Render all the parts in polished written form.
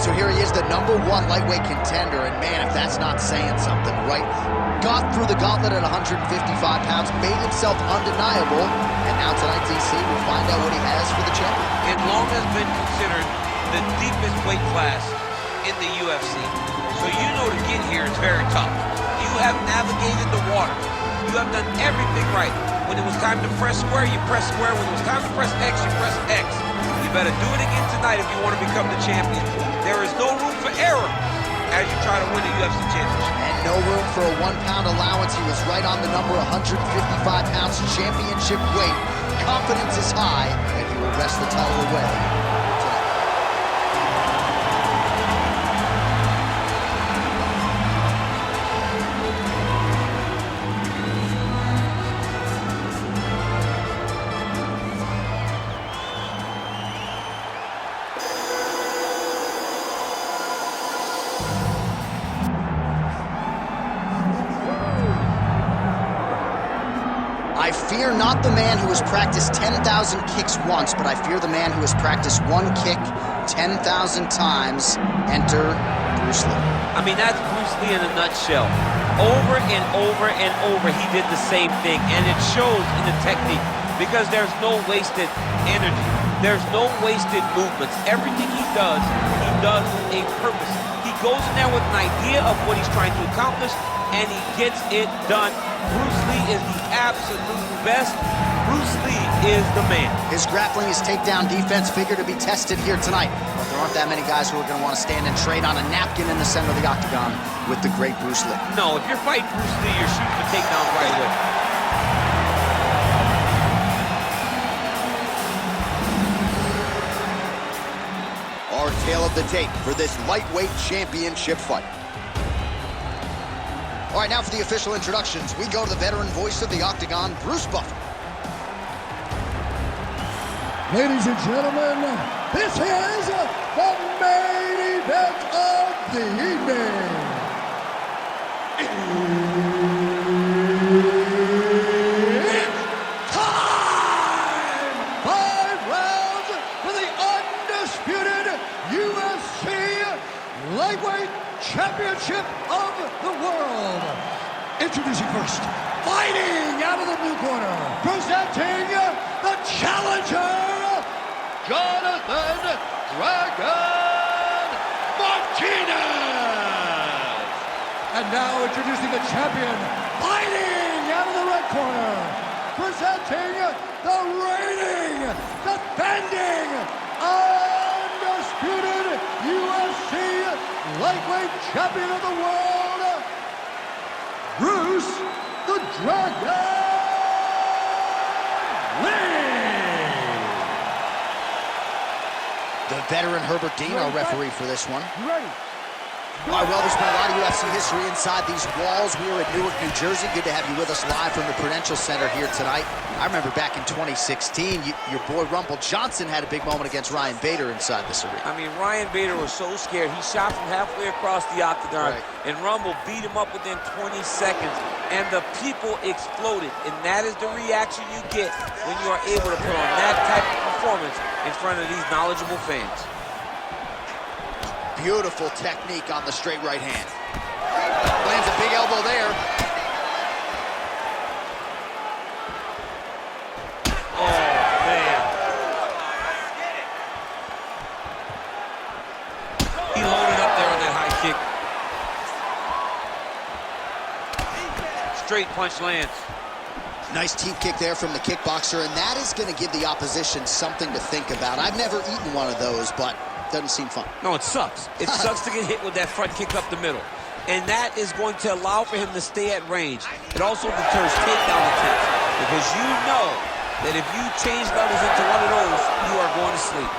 so here he is, the #1 lightweight contender, and man, if that's not saying something, right? Got through the gauntlet at 155 pounds, made himself undeniable, and now tonight, DC, we'll find out what he has for the champion. It long has been considered the deepest weight class in the UFC, so you know to get here is very tough. You have navigated the water. You have done everything right. When it was time to press square, you press square. When it was time to press X, you press X. You better do it again tonight if you want to become the champion. There is no room for error as you try to win the UFC championship. And no room for a 1-pound allowance. He was right on the number, 155 pounds championship weight. Confidence is high, and he will wrest the title away tonight. I fear not the man who has practiced 10,000 kicks once, but I fear the man who has practiced one kick 10,000 times. Enter Bruce Lee. I mean, that's Bruce Lee in a nutshell. Over and over and over, he did the same thing, and it shows in the technique because there's no wasted energy. There's no wasted movements. Everything he does with a purpose. He goes in there with an idea of what he's trying to accomplish, and he gets it done. Bruce Lee is the absolute best. Bruce Lee is the man. His grappling, his takedown defense figure to be tested here tonight. But there aren't that many guys who are going to want to stand and trade on a napkin in the center of the octagon with the great Bruce Lee. No, if you're fighting Bruce Lee, you're shooting the takedown right away. Our tale of the tape for this lightweight championship fight. All right, now for the official introductions, we go to the veteran voice of the octagon, Bruce Buffer. Ladies and gentlemen, this is the main event of the evening. It's time! 5 rounds for the undisputed UFC Lightweight Championship of the World. Introducing first, fighting out of the blue corner, presenting the challenger, Jonathan "Dragon" Martinez. And now introducing the champion, fighting out of the red corner, presenting the reigning, defending, undisputed UFC Lightweight Champion of the World, Bruce the Dragon Lee. The veteran Herbert Dean, our referee for this one. Ready. All right, well, there's been a lot of UFC history inside these walls. We are at Newark, New Jersey. Good to have you with us live from the Prudential Center here tonight. I remember back in 2016, your boy Rumble Johnson had a big moment against Ryan Bader inside this arena. I mean, Ryan Bader was so scared. He shot from halfway across the octagon, and Rumble beat him up within 20 seconds, and the people exploded. And that is the reaction you get when you are able to put on that type of performance in front of these knowledgeable fans. Beautiful technique on the straight right hand. Lands a big elbow there. Oh, man. He loaded up there on that high kick. Straight punch lands. Nice teep kick there from the kickboxer, and that is going to give the opposition something to think about. I've never eaten one of those, but doesn't seem fun. No, it sucks. It sucks to get hit with that front kick up the middle. And that is going to allow for him to stay at range. It also deters takedown attempts, because you know that if you change levels into one of those, you are going to sleep.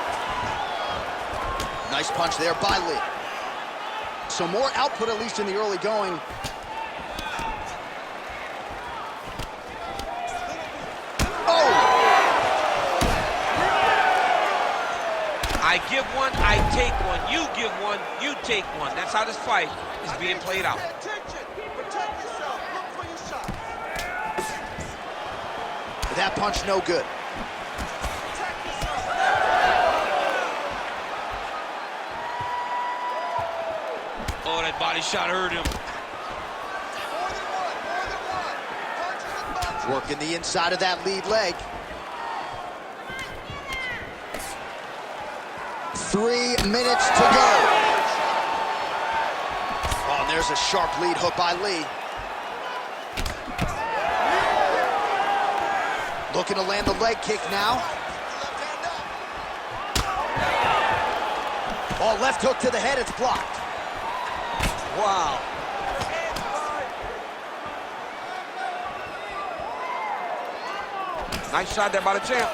Nice punch there by Lee. So more output, at least in the early going. I give one, I take one. You give one, you take one. That's how this fight is being played out. That punch no good. Oh, that body shot hurt him. Working the inside of that lead leg. 3 minutes to go. Oh, and there's a sharp lead hook by Lee. Looking to land the leg kick now. Oh, left hook to the head, it's blocked. Wow. Nice shot there by the champ.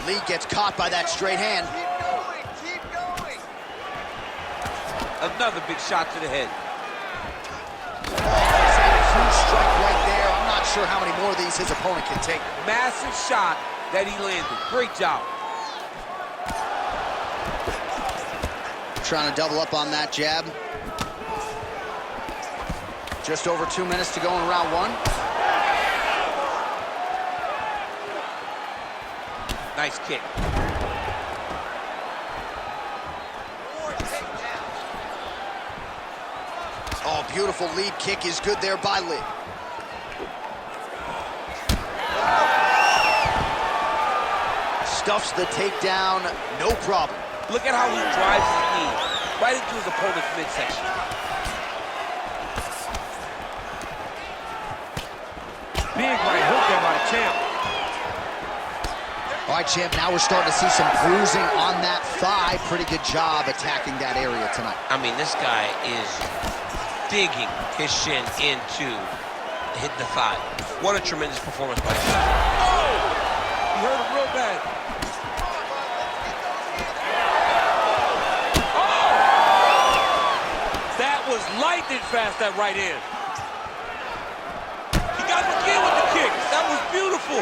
Lee gets caught by that straight hand. Keep going. Another big shot to the head. Oh, he's had a huge strike right there. I'm not sure how many more of these his opponent can take. Massive shot that he landed. Great job. Trying to double up on that jab. Just over 2 minutes to go in round one. Nice kick. Oh, beautiful lead kick is good there by Lee. Stuffs the takedown, no problem. Look at how he drives his knee right into his opponent's midsection. Big right hook there by the champ. All right, champ, now we're starting to see some bruising on that thigh. Pretty good job attacking that area tonight. I mean, this guy is digging his shin into hit the thigh. What a tremendous performance by him. Oh! He hurt him real bad. Oh! That was lightning fast, that right hand. He got him again with the kick. That was beautiful.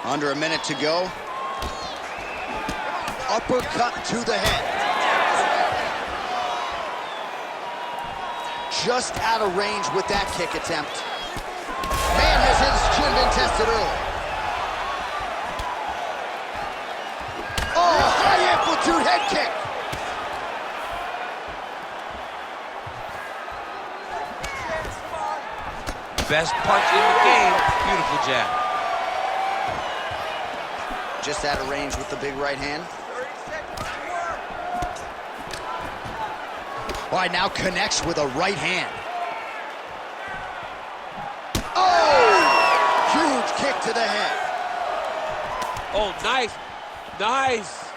Under a minute to go. Uppercut to the head. Just out of range with that kick attempt. Man, has his chin been tested early. Oh, high amplitude head kick. Best punch in the game. Beautiful jab. Just out of range with the big right hand. All right, now connects with a right hand. Oh! Huge kick to the head. Oh, nice. Nice.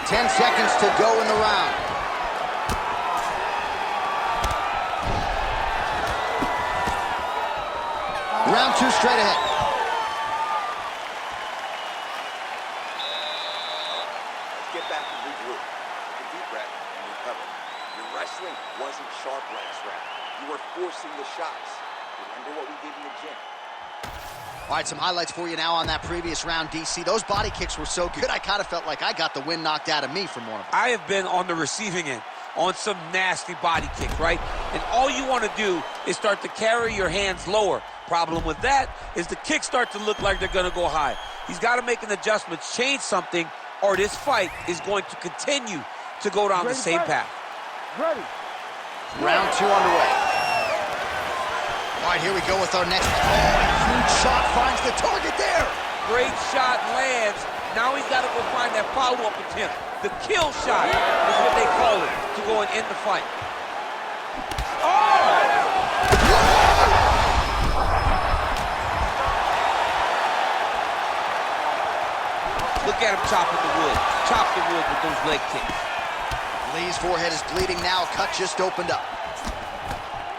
10 seconds to go in the round. Round two straight ahead. Get back and regroup. Take a deep breath and recover. Your wrestling wasn't sharp last round. You were forcing the shots. Remember what we did in the gym. All right, some highlights for you now on that previous round, DC. Those body kicks were so good, I kind of felt like I got the wind knocked out of me from one of them. I have been on the receiving end on some nasty body kicks, right? And all you want to do is start to carry your hands lower. Problem with that is the kicks start to look like they're going to go high. He's got to make an adjustment, change something, or this fight is going to continue to go down the same path. Ready. Round two underway. All right, here we go with our next. Oh, huge shot finds the target there. Great shot lands. Now he's got to go find that follow-up attempt. The kill shot is what they call it, to go and end the fight. Look at him chopping the wood. Chop the wood with those leg kicks. Lee's forehead is bleeding now. Cut just opened up.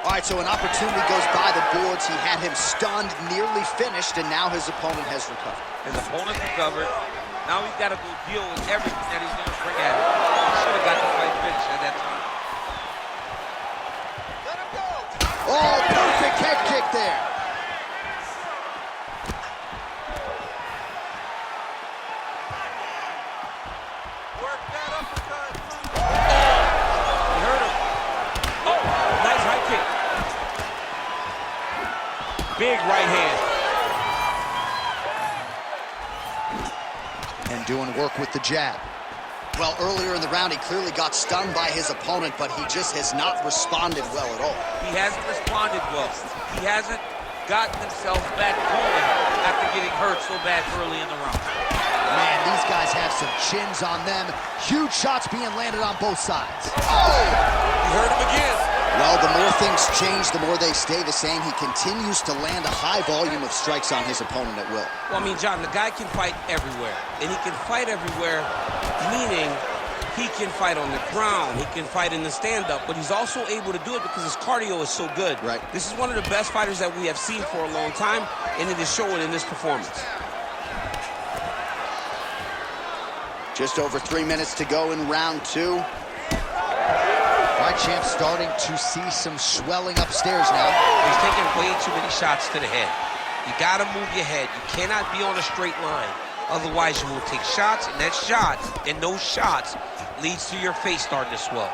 All right, so an opportunity goes by the boards. He had him stunned, nearly finished, and now his opponent has recovered. His opponent recovered. Now he's got to go deal with everything that he's going to bring at him. He should have got the fight finished at that time. Let him go. Oh, perfect head kick there. Work that uppercut. He hurt him. Oh, nice high kick. big right hand. And doing work with the jab. Well, earlier in the round, he clearly got stung by his opponent, but he just has not responded well at all. He hasn't responded well. He hasn't gotten himself back going after getting hurt so bad early in the round. Man, these guys have some chins on them. Huge shots being landed on both sides. Oh! You heard him again. Well, the more things change, the more they stay the same. He continues to land a high volume of strikes on his opponent at will. Well, I mean, John, the guy can fight everywhere. And he can fight everywhere, meaning he can fight on the ground, he can fight in the stand-up, but he's also able to do it because his cardio is so good. Right. This is one of the best fighters that we have seen for a long time, and it is showing in this performance. Just over 3 minutes to go in round 2. All right, champ, starting to see some swelling upstairs now. He's taking way too many shots to the head. You gotta move your head. You cannot be on a straight line. Otherwise, you will take shots, and that shot, and those shots leads to your face starting to swell.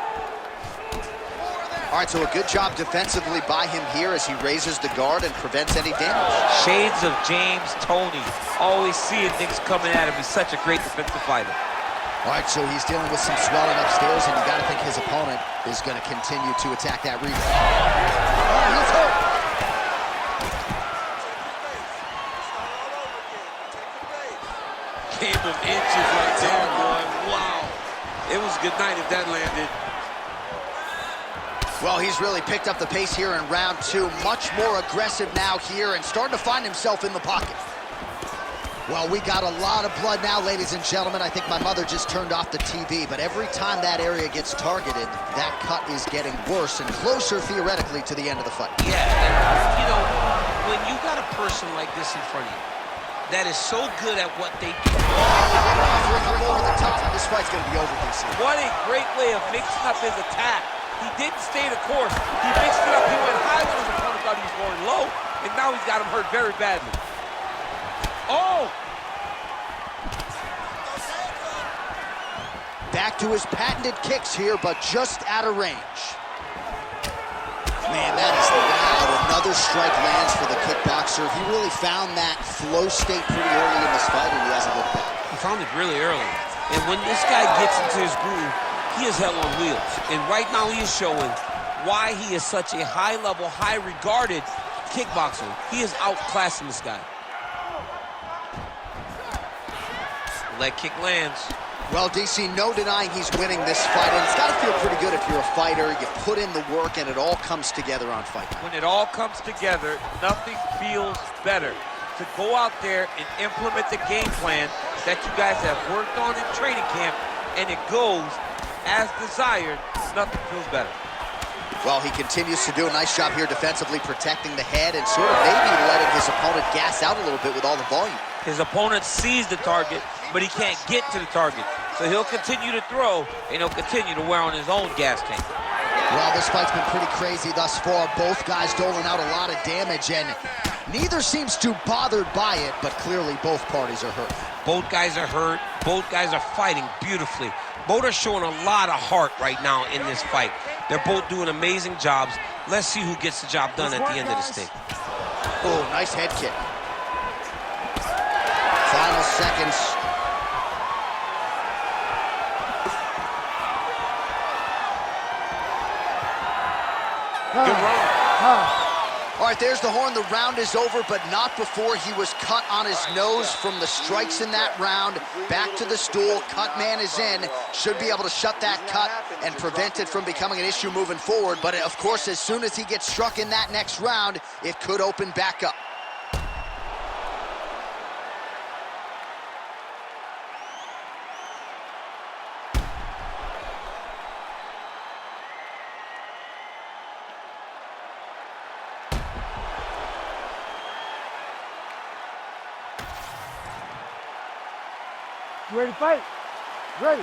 All right, so a good job defensively by him here as he raises the guard and prevents any damage. Shades of James Toney. Always seeing things coming at him. He's such a great defensive fighter. All right, so he's dealing with some swelling upstairs, and you got to think his opponent is going to continue to attack that rebound. Oh, he's hurt. Game of inches right there, boy. Wow. It was good night if that landed. Well, he's really picked up the pace here in round 2. Much more aggressive now here and starting to find himself in the pocket. Well, we got a lot of blood now, ladies and gentlemen. I think my mother just turned off the TV, but every time that area gets targeted, that cut is getting worse and closer, theoretically, to the end of the fight. Yeah, and, you know, when you got a person like this in front of you that is so good at what they do. Over the top. This fight's going to be over, DC. What a great way of mixing up his attack. He didn't stay the course. He mixed it up. He went high when his opponent thought he was going low, and now he's got him hurt very badly. Oh! Back to his patented kicks here, but just out of range. Man, that is loud. Another strike lands for the kickboxer. He really found that flow state pretty early in this fight, and he hasn't looked back. He found it really early. And when this guy gets into his groove, he is hell on wheels. And right now he is showing why he is such a high-level, high-regarded kickboxer. He is outclassing this guy. Leg kick lands. Well, DC, no denying he's winning this fight, and it's got to feel pretty good if you're a fighter. You put in the work, and it all comes together on fight night. When it all comes together, nothing feels better. To go out there and implement the game plan that you guys have worked on in training camp, and it goes as desired, nothing feels better. Well, he continues to do a nice job here defensively, protecting the head and sort of maybe letting his opponent gas out a little bit with all the volume. His opponent sees the target, but he can't get to the target. So he'll continue to throw, and he'll continue to wear on his own gas tank. Well, this fight's been pretty crazy thus far. Both guys doling out a lot of damage, and neither seems too bothered by it, but clearly both parties are hurt. Both guys are hurt. Both guys are fighting beautifully. Both are showing a lot of heart right now in this fight. They're both doing amazing jobs. Let's see who gets the job done at the end of this thing. Oh, nice head kick. Final seconds. Good round. All right, there's the horn. The round is over, but not before he was cut on his nose from the strikes in that round. Back to the stool. Cut man is in. Should be able to shut that cut and prevent it from becoming an issue moving forward. But, of course, as soon as he gets struck in that next round, it could open back up. Ready to fight? Ready.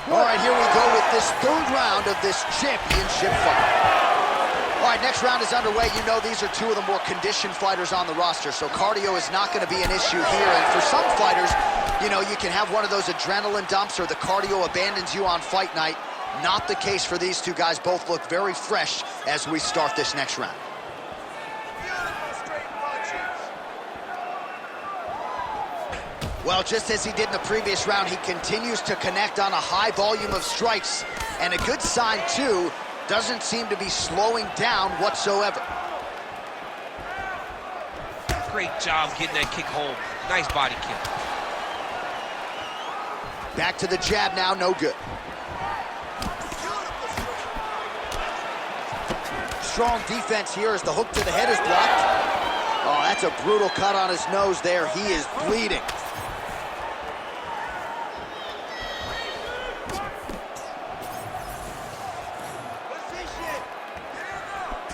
All right, here we go with this third round of this championship fight. All right, next round is underway. You know these are two of the more conditioned fighters on the roster, so cardio is not going to be an issue here. And for some fighters, you know, you can have one of those adrenaline dumps or the cardio abandons you on fight night. Not the case for these two guys. Both look very fresh as we start this next round. Beautiful straight Well, just as he did in the previous round, he continues to connect on a high volume of strikes. And a good sign, too, doesn't seem to be slowing down whatsoever. Great job getting that kick home. Nice body kick. Back to the jab now, no good. Strong defense here as the hook to the head is blocked. Oh, that's a brutal cut on his nose there. He is bleeding.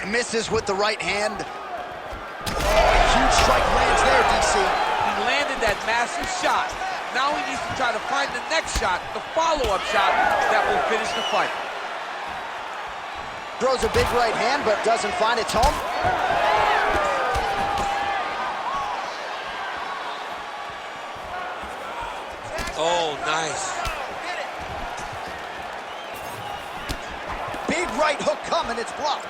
Misses with the right hand. Oh, huge strike lands there, DC. He landed that massive shot. Now he needs to try to find the next shot, the follow-up shot that will finish the fight. Throws a big right hand, but doesn't find its home. Oh, nice. Big right hook coming, it's blocked.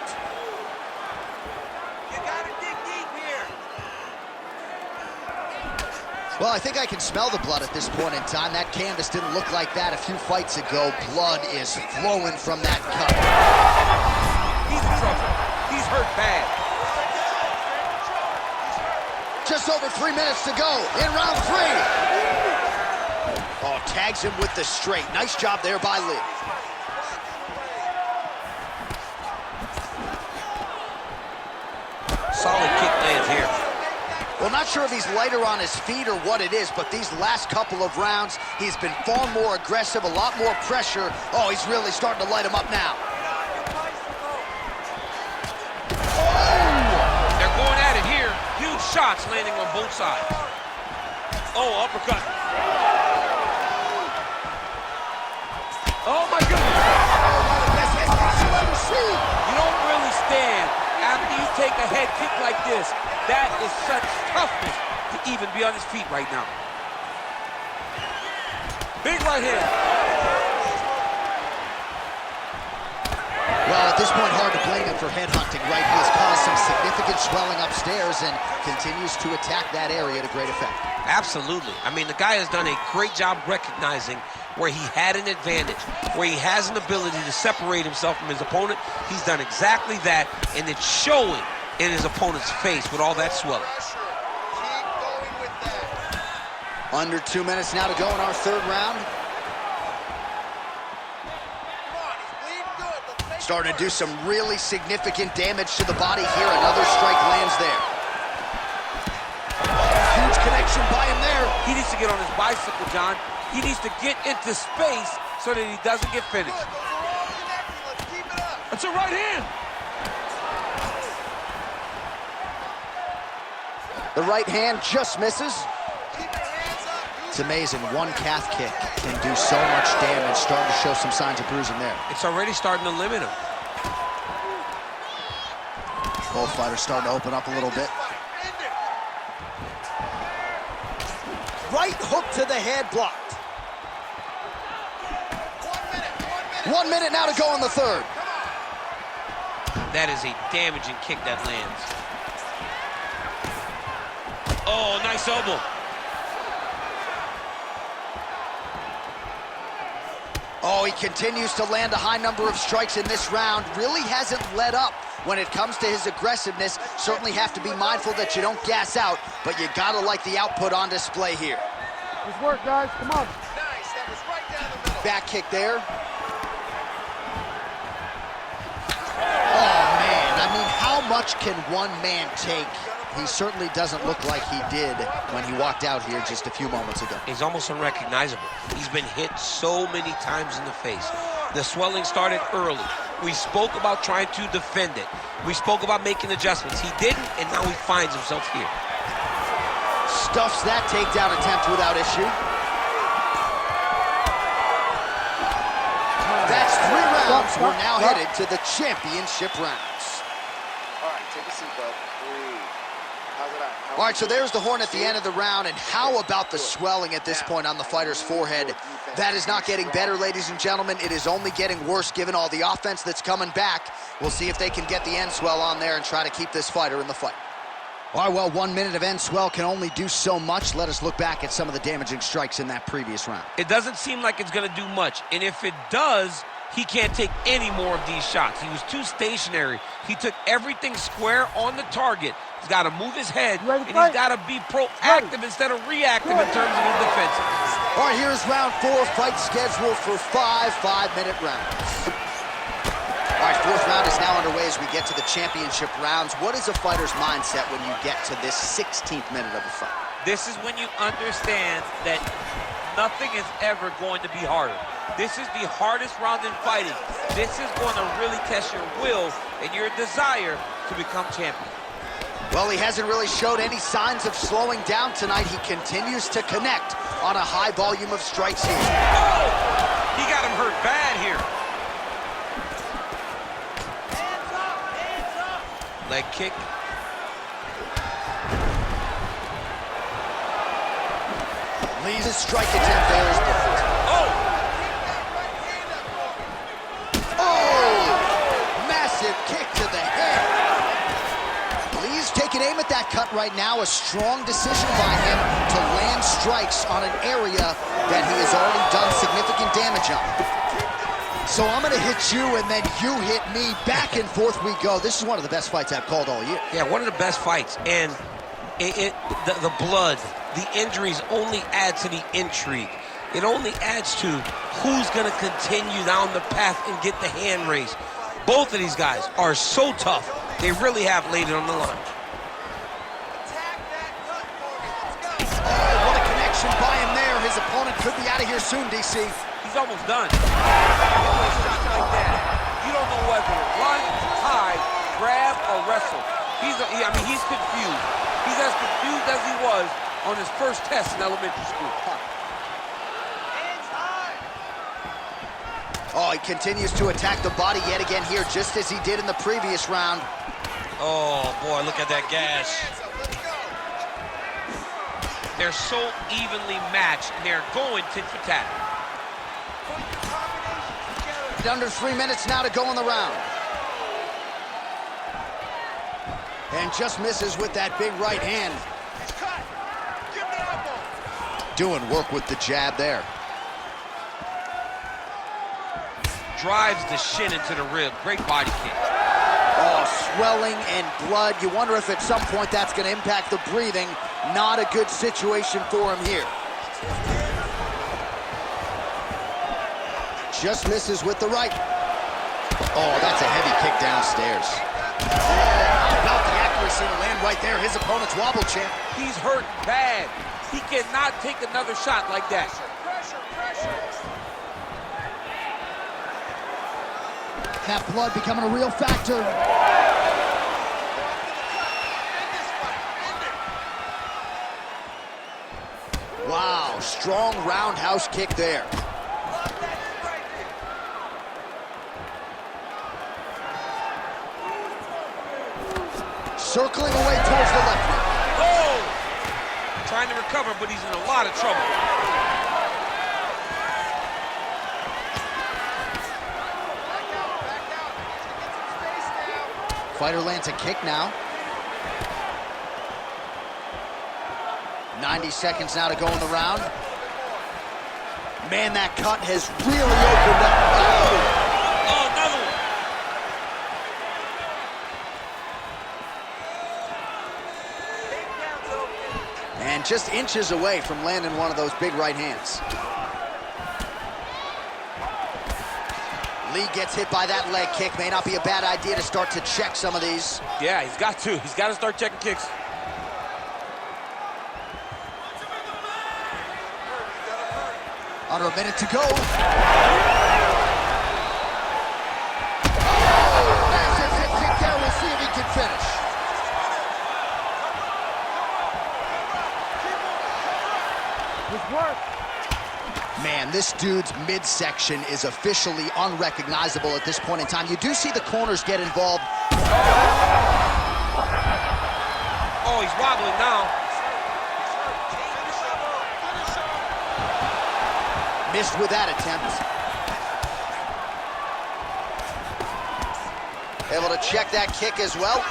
Well, I think I can smell the blood at this point in time. That canvas didn't look like that a few fights ago. Blood is flowing from that cut. He's in trouble. He's hurt bad. Just over 3 minutes to go in round 3. Oh, tags him with the straight. Nice job there by Lee. Solid kick lands here. Well, not sure if he's lighter on his feet or what it is, but these last couple of rounds, he's been far more aggressive, a lot more pressure. Oh, he's really starting to light him up now. Oh! They're going at it here. Huge shots landing on both sides. Oh, uppercut. Oh, my goodness. Best head kick you'll ever see. You don't really stand after you take a head kick like this. That is such toughness to even be on his feet right now. Big right hand. Well, at this point, hard to blame him for headhunting, right? He has caused some significant swelling upstairs and continues to attack that area to great effect. Absolutely. I mean, the guy has done a great job recognizing where he had an advantage, where he has an ability to separate himself from his opponent. He's done exactly that, and it's showing in his opponent's face with all that swelling. Under 2 minutes now to go in our third round. Starting to do some really significant damage to the body here. Another strike lands there. Huge connection by him there. He needs to get on his bicycle, John. He needs to get into space so that he doesn't get finished. That's a right hand. The right hand just misses. It's amazing. One calf kick can do so much damage. Starting to show some signs of bruising there. It's already starting to limit him. Both fighters starting to open up a little bit. Right hook to the head, blocked. 1 minute now to go in the third. That is a damaging kick that lands. Oh, nice elbow. Oh, he continues to land a high number of strikes in this round. Really hasn't let up when it comes to his aggressiveness. Certainly have to be mindful that you don't gas out, but you gotta like the output on display here. Good work, guys. Come on. Nice, that was right down the middle. Back kick there. Oh, man. I mean, how much can one man take? He certainly doesn't look like he did when he walked out here just a few moments ago. He's almost unrecognizable. He's been hit so many times in the face. The swelling started early. We spoke about trying to defend it. We spoke about making adjustments. He didn't, and now he finds himself here. Stuffs that takedown attempt without issue. That's 3 rounds. We're now headed to the championship rounds. All right, take a seat, bud. Breathe. How's it at? All right, so there's the horn at the end of the round, and how about the swelling at this point on the fighter's forehead? That is not getting better, ladies and gentlemen. It is only getting worse given all the offense that's coming back. We'll see if they can get the end swell on there and try to keep this fighter in the fight. All right, well, 1 minute of end swell can only do so much. Let us look back at some of the damaging strikes in that previous round. It doesn't seem like it's going to do much. And if it does, he can't take any more of these shots. He was too stationary. He took everything square on the target. He's got to move his head, and he's got to be proactive instead of reactive in terms of his defense. All right, here's round 4. Fight scheduled for 5 5-minute rounds. All right, 4th round is now underway as we get to the championship rounds. What is a fighter's mindset when you get to this 16th minute of the fight? This is when you understand that nothing is ever going to be harder. This is the hardest round in fighting. This is going to really test your will and your desire to become champion. Well, he hasn't really showed any signs of slowing down tonight. He continues to connect on a high volume of strikes here. Oh! He got him hurt bad here. Leg kick. Lee's strike attempt there is blocked. Oh! Oh! Massive kick to the head. Lee's taking aim at that cut right now. A strong decision by him to land strikes on an area that he has already done significant damage on. So I'm going to hit you, and then you hit me. Back and forth we go. This is one of the best fights I've called all year. Yeah, one of the best fights. And the blood, the injuries only add to the intrigue. It only adds to who's going to continue down the path and get the hand raised. Both of these guys are so tough. They really have laid it on the line. Oh, what a connection by him there. His opponent could be out of here soon, DC. He's almost done. Shots like that, you don't know whether to run, hide, grab, or wrestle. He's confused. He's as confused as he was on his first test in elementary school. Oh, he continues to attack the body yet again here, just as he did in the previous round. Oh, boy, look at that gash. They're so evenly matched, and they're going tit for tat. Under 3 minutes now to go in the round. And just misses with that big right hand. Doing work with the jab there. Drives the shin into the rib. Great body kick. Oh, swelling and blood. You wonder if at some point that's going to impact the breathing. Not a good situation for him here. Just misses with the right. Oh, that's a heavy kick downstairs. Oh, how about the accuracy to land right there? His opponent's wobble champ. He's hurt bad. He cannot take another shot like that. That blood becoming a real factor. Wow, strong roundhouse kick there. Circling away towards the left. Oh! Trying to recover, but he's in a lot of trouble. Fighter lands a kick now. 90 seconds now to go in the round. Man, that cut has really opened up. Oh, another one. And just inches away from landing one of those big right hands. Lee gets hit by that leg kick. May not be a bad idea to start to check some of these. Yeah, he's got to. He's got to start checking kicks. Under a minute to go. Massive hip kick there. We'll see if he can finish. Good work. Man, this dude's midsection is officially unrecognizable at this point in time. You do see the corners get involved. Oh, he's wobbling now. Missed with that attempt. Able to check that kick as well.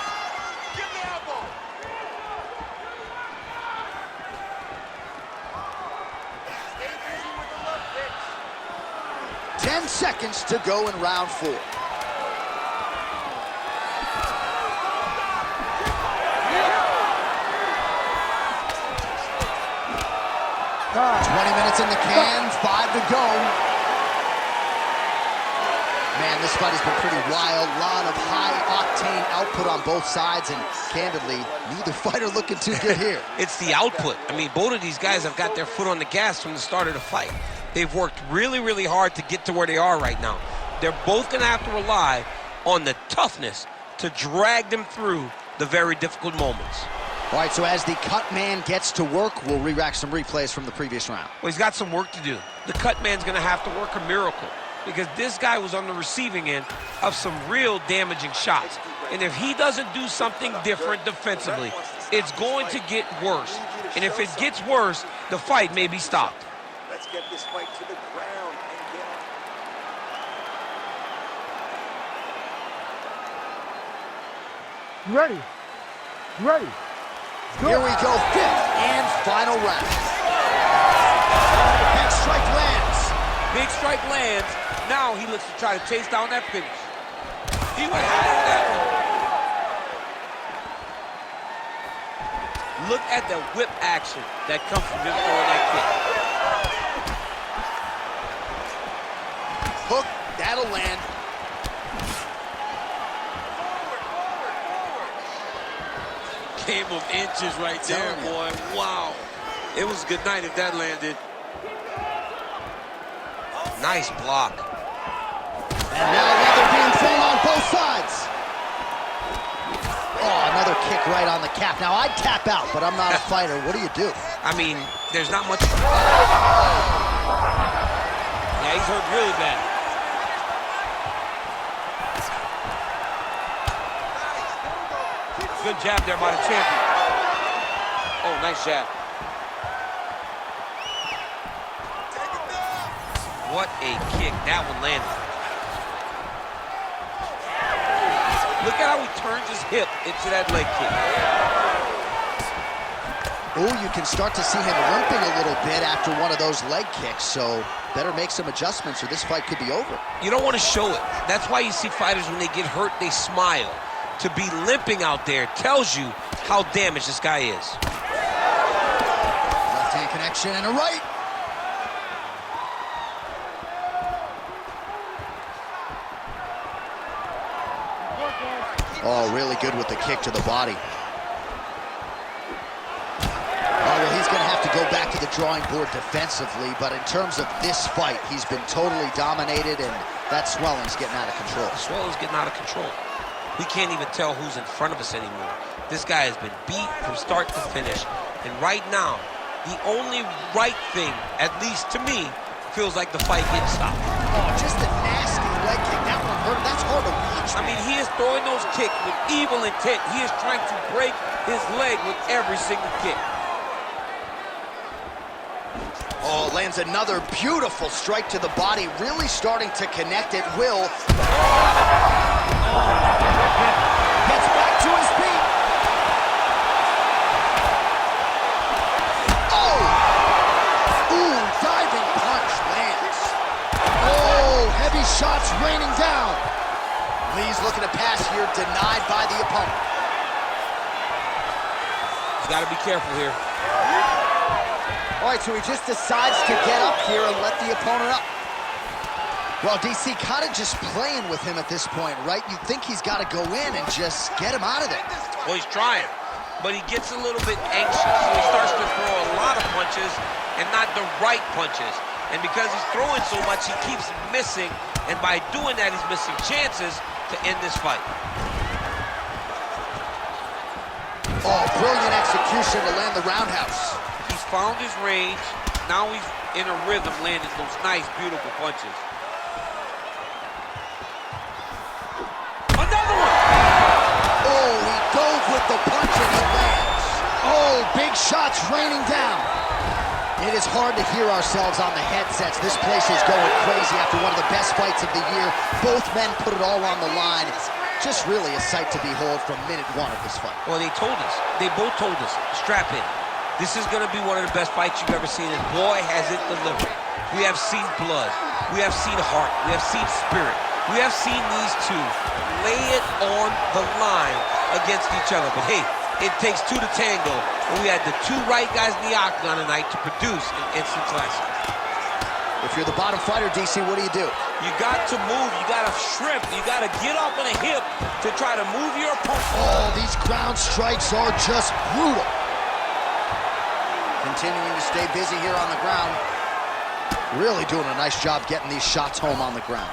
seconds to go in round 4. 20 minutes in the can, 5 to go. Man, this fight has been pretty wild. A lot of high-octane output on both sides, and candidly, neither fighter looking too good here. It's the output. I mean, both of these guys have got their foot on the gas from the start of the fight. They've worked really, really hard to get to where they are right now. They're both going to have to rely on the toughness to drag them through the very difficult moments. All right, so as the cut man gets to work, we'll re-rack some replays from the previous round. Well, he's got some work to do. The cut man's going to have to work a miracle, because this guy was on the receiving end of some real damaging shots. And if he doesn't do something different defensively, it's going to get worse. And if it gets worse, the fight may be stopped. Let's get this fight to the ground and get on. Ready. Ready. Here we go, 5th and final round. Big strike lands. Big strike lands. Now he looks to try to chase down that finish. He went high on that one. Look at the whip action that comes from him throwing that kick. Hook, that'll land. Game of inches right there, boy. Wow. It was a good night if that landed. Nice block. And now leather being thrown on both sides. Oh, another kick right on the calf. Now, I'd tap out, but I'm not a fighter. What do you do? I mean, there's not much. Yeah, he's hurt really bad. Good jab there by the champion. Oh, nice jab. What a kick. That one landed. Look at how he turns his hip into that leg kick. Oh, you can start to see him limping a little bit after one of those leg kicks, so better make some adjustments or this fight could be over. You don't want to show it. That's why you see fighters, when they get hurt, they smile. To be limping out there tells you how damaged this guy is. Left hand connection and a right. Oh, really good with the kick to the body. Oh, well, he's going to have to go back to the drawing board defensively, but in terms of this fight, he's been totally dominated, and that swelling's getting out of control. The swelling's getting out of control. We can't even tell who's in front of us anymore. This guy has been beat from start to finish, and right now, the only right thing, at least to me, feels like the fight getting stopped. Oh, just a nasty leg kick. That one hurt. That's hard to reach. I mean, he is throwing those kicks with evil intent. He is trying to break his leg with every single kick. Oh, lands another beautiful strike to the body, really starting to connect at will. Gets back to his feet. Oh! Ooh, diving punch lands. Oh, heavy shots raining down. Lee's looking to pass here, denied by the opponent. He's got to be careful here. All right, so he just decides to get up here and let the opponent up. Well, DC kind of just playing with him at this point, right? You'd think he's got to go in and just get him out of there. Well, he's trying, but he gets a little bit anxious, so he starts to throw a lot of punches and not the right punches. And because he's throwing so much, he keeps missing, and by doing that, he's missing chances to end this fight. Oh, brilliant execution to land the roundhouse. He's found his range. Now he's in a rhythm, landing those nice, beautiful punches. Another one! Oh, he dove with the punch and he lands. Oh, big shots raining down. It is hard to hear ourselves on the headsets. This place is going crazy after one of the best fights of the year. Both men put it all on the line. Just really a sight to behold from minute one of this fight. Well, they told us. They both told us, strap in. This is going to be one of the best fights you've ever seen, and boy, has it delivered. We have seen blood. We have seen heart. We have seen spirit. We have seen these two lay it on the line against each other. But hey, it takes two to tango, and we had the two right guys in the octagon tonight to produce an instant classic. If you're the bottom fighter, DC, what do? You got to move. You got to shrimp. You got to get up on a hip to try to move your opponent. Oh, these ground strikes are just brutal. Continuing to stay busy here on the ground. Really doing a nice job getting these shots home on the ground.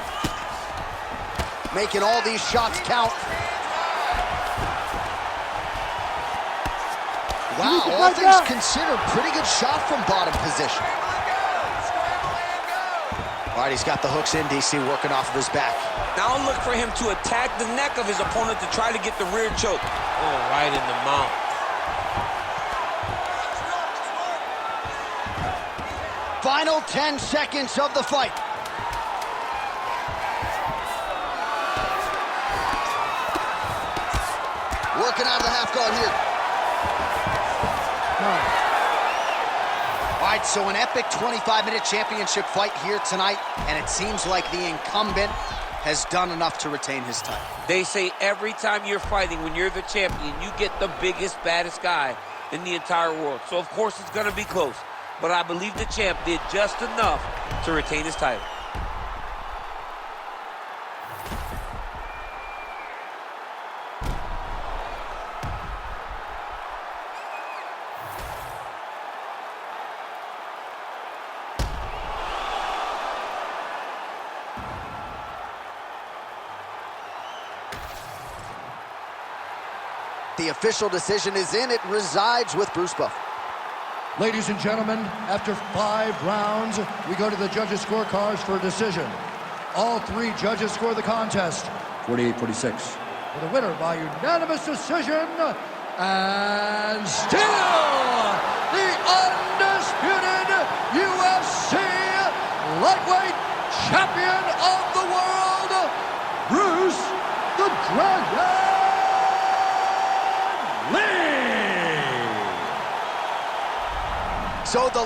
Making all these shots count. Wow, all things considered, pretty good shot from bottom position. All right, he's got the hooks in, DC, working off of his back. Now look for him to attack the neck of his opponent to try to get the rear choke. Oh, right in the mouth. Final 10 seconds of the fight. Working out of the half guard here. All right, so an epic 25-minute championship fight here tonight, and it seems like the incumbent has done enough to retain his title. They say every time you're fighting, when you're the champion, you get the biggest, baddest guy in the entire world. So, of course, it's going to be close. But I believe the champ did just enough to retain his title. The official decision is in. It resides with Bruce Buffer. Ladies and gentlemen, after 5 rounds, we go to the judges' scorecards for a decision. All 3 judges score the contest 48-46. For the winner by unanimous decision, and still the undisputed UFC lightweight champion of the world, Bruce the Dragon Lee! So the